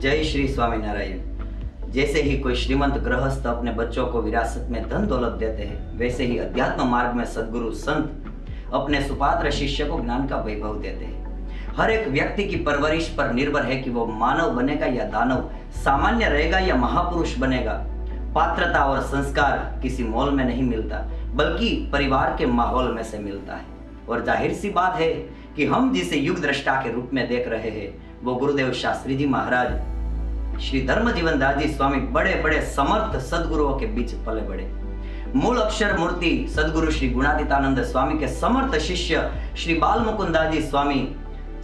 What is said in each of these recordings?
जय श्री स्वामीनारायण। जैसे ही कोई श्रीमंत गृहस्थ अपने बच्चों को विरासत में धन दौलत देते हैं, वैसे ही अध्यात्म मार्ग में सद्गुरु संत अपने सुपात्र शिष्य को ज्ञान का वैभव देते हैं। हर एक व्यक्ति की परवरिश पर निर्भर है कि वो मानव बनेगा या दानव, सामान्य रहेगा या महापुरुष बनेगा। पात्रता और संस्कार किसी मॉल में नहीं मिलता, बल्कि परिवार के माहौल में से मिलता है। और जाहिर सी बात है कि हम जिसे युग दृष्टा के रूप में देख रहे हैं, वो गुरुदेव शास्त्री जी महाराज, श्री धर्म जीवन दास जी स्वामी बड़े बड़े समर्थ सदगुरुओं के बीच पले बड़े। मूल अक्षर मूर्ति सदगुरु श्री गुणातीतानंद स्वामी के समर्थ शिष्य श्री बाल मुकुंद दास जी स्वामी,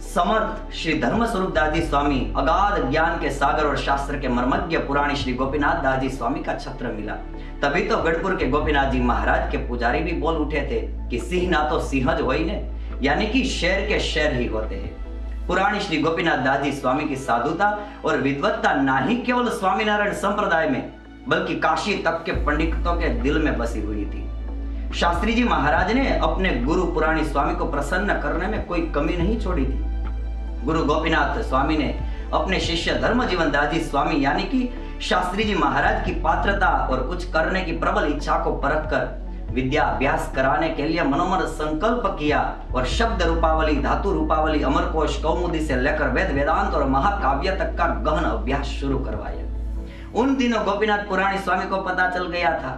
समर्थ श्री धर्म स्वरूप दास जी स्वामी, अगाध ज्ञान के सागर और शास्त्र के मर्मज्ञ पुराणी श्री गोपीनाथ दास जी स्वामी का छत्र मिला। तभी तो गढ़पुर के गोपीनाथ जी महाराज के पुजारी भी बोल उठे थे कि सिंह ना तो सिंहज होई ने, यानी कि शेर के शेर ही होते हैं। पुराणी श्री गोपीनाथ दास जी स्वामी की साधुता और विद्वत्ता ना ही केवल स्वामीनारायण संप्रदाय में, बल्कि काशी तक के पंडितों के दिल में बसी हुई थी। शास्त्री जी महाराज ने अपने गुरु पुराणी स्वामी को प्रसन्न करने में कोई कमी नहीं छोड़ी थी। गुरु गोपीनाथ स्वामी ने अपने शिष्य धर्म जीवन दास जी स्वामी यानी कि शास्त्री जी महाराज की पात्रता और कुछ करने की प्रबल इच्छा को परखकर विद्या अभ्यास कराने के लिए मनोमन संकल्प किया और शब्द रूपावली, धातु रूपावली, अमरकोश, कौमुदी से लेकर वेद वेदांत और महाकाव्य तक का गहन अभ्यास शुरू करवाया। उन दिनों गोपीनाथ पुराणी स्वामी को पता चल गया था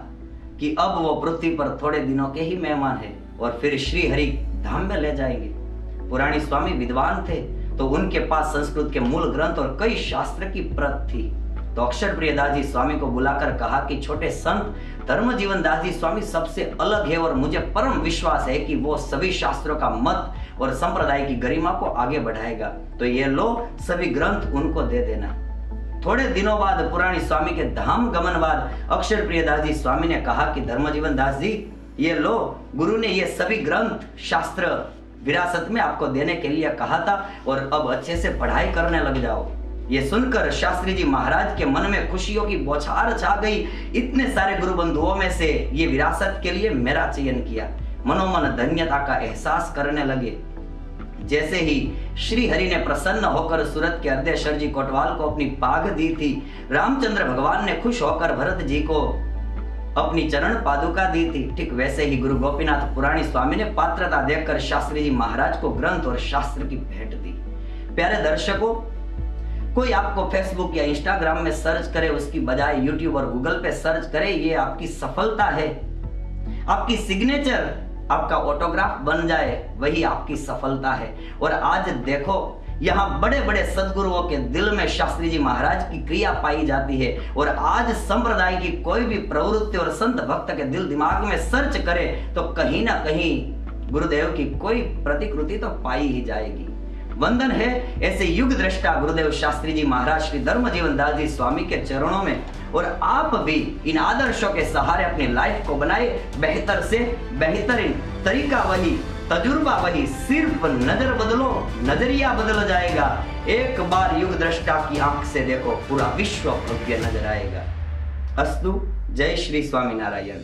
कि अब वो पृथ्वी पर थोड़े दिनों के ही मेहमान है और फिर श्री हरि धाम में ले जाएंगे। पुराणी स्वामी विद्वान थे, तो उनके पास संस्कृत के मूल ग्रंथ और कई शास्त्र की प्रत थी। तो अक्षर प्रिय दास जी स्वामी को बुलाकर कहा कि छोटे संत धर्म जीवन दास जी स्वामी सबसे अलग है और मुझे परम विश्वास है कि वो सभी शास्त्रों का मत और संप्रदाय की गरिमा को आगे बढ़ाएगा, तो ये लो सभी ग्रंथ उनको दे देना। थोड़े दिनों बाद पुराणी स्वामी के धाम गमन बाद अक्षर प्रिय दास जी स्वामी ने कहा कि धर्म जीवन दास जी, ये लो, गुरु ने ये सभी ग्रंथ शास्त्र विरासत में आपको देने के लिए कहा था और अब अच्छे से पढ़ाई करने लग जाओ। ये सुनकर शास्त्री जी महाराज के मन में खुशियों की बौछार छा गई। इतने सारे गुरु बंधुओं में से ये विरासत के लिए मेरा चयन किया। मनोमन धन्यता का एहसास करने लगे। जैसे ही श्री हरि ने प्रसन्न होकर सूरत के अर्धेश्वर जी कोटवाल को अपनी पाग दी थी, रामचंद्र भगवान ने खुश होकर भरत जी को अपनी चरण पादुका दी थी, ठीक वैसे ही गुरु गोपीनाथ पुराणी स्वामी ने पात्रता देखकर शास्त्री जी महाराज को ग्रंथ और शास्त्र की भेंट दी। प्यारे दर्शकों, कोई आपको फेसबुक या इंस्टाग्राम में सर्च करे उसकी बजाय यूट्यूब और गूगल पे सर्च करे, ये आपकी सफलता है। आपकी सिग्नेचर, आपका ऑटोग्राफ बन जाए, वही आपकी सफलता है। और आज देखो, यहाँ बड़े बड़े सदगुरुओं के दिल में शास्त्री जी महाराज की क्रिया पाई जाती है। और आज संप्रदाय की कोई भी प्रवृत्ति और संत भक्त के दिल दिमाग में सर्च करे तो कहीं ना कहीं गुरुदेव की कोई प्रतिकृति तो पाई ही जाएगी। वंदन है ऐसे युग दृष्टा गुरुदेव शास्त्री जी महाराज श्री धर्म जीवन दास जी स्वामी के चरणों में। और आप भी इन आदर्शों के सहारे अपनी लाइफ को बनाए बेहतर से बेहतरीन। तरीका वही, तजुर्बा वही, सिर्फ नजर बदलो, नजरिया बदल जाएगा। एक बार युग दृष्टा की आंख से देखो, पूरा विश्व भव्य नजर आएगा। अस्तु। जय श्री स्वामीनारायण।